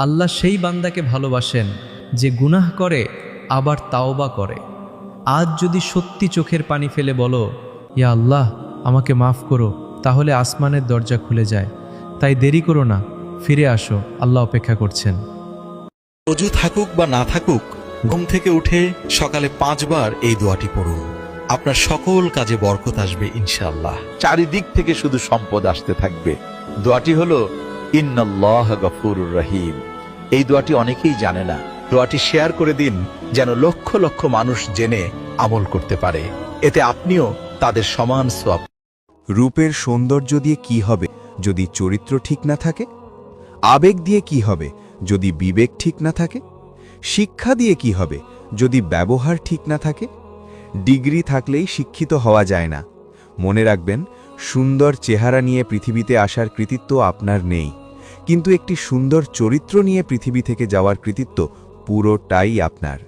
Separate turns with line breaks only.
আল্লাহ সেই বান্দাকে ভালোবাসেন যে গুনাহ করে আবার তাওবা করে। আজ যদি সত্যি চোখের পানি ফেলে বলো, ইয়া আল্লাহ আমাকে মাফ করো, তাহলে আসমানের দরজা খুলে যায়। তাই দেরি করো না, ফিরে আসো, আল্লাহ অপেক্ষা করছেন।
অজু থাকুক বা না থাকুক, ঘুম থেকে উঠে সকালে 5 বার এই দোয়াটি পড়ুন। আপনার সকল কাজে বরকত আসবে ইনশাআল্লাহ।
চারিদিক থেকে শুধু সম্পদ আসতে থাকবে। দোয়াটি হলো ইন্নাল্লাহ গফুরুর রহিম। এই দোয়াটি অনেকেই জানে না। দোয়াটি শেয়ার করে দিন, যেন লক্ষ লক্ষ মানুষ জেনে আমল করতে পারে। এতে আপনিও তাদের সমান সওয়াব।
রূপের সৌন্দর্য দিয়ে কি হবে যদি চরিত্র ঠিক না থাকে? আবেগ দিয়ে কি হবে যদি বিবেক ঠিক না থাকে? শিক্ষা দিয়ে কি হবে যদি ব্যবহার ঠিক না থাকে? ডিগ্রি থাকলেই শিক্ষিত হওয়া যায় না। মনে রাখবেন, সুন্দর চেহারা নিয়ে পৃথিবীতে আসার কৃতিত্ব আপনার নেই, কিন্তু একটি সুন্দর চরিত্র নিয়ে পৃথিবী থেকে যাওয়ার কৃতিত্ব পুরোটাই আপনার।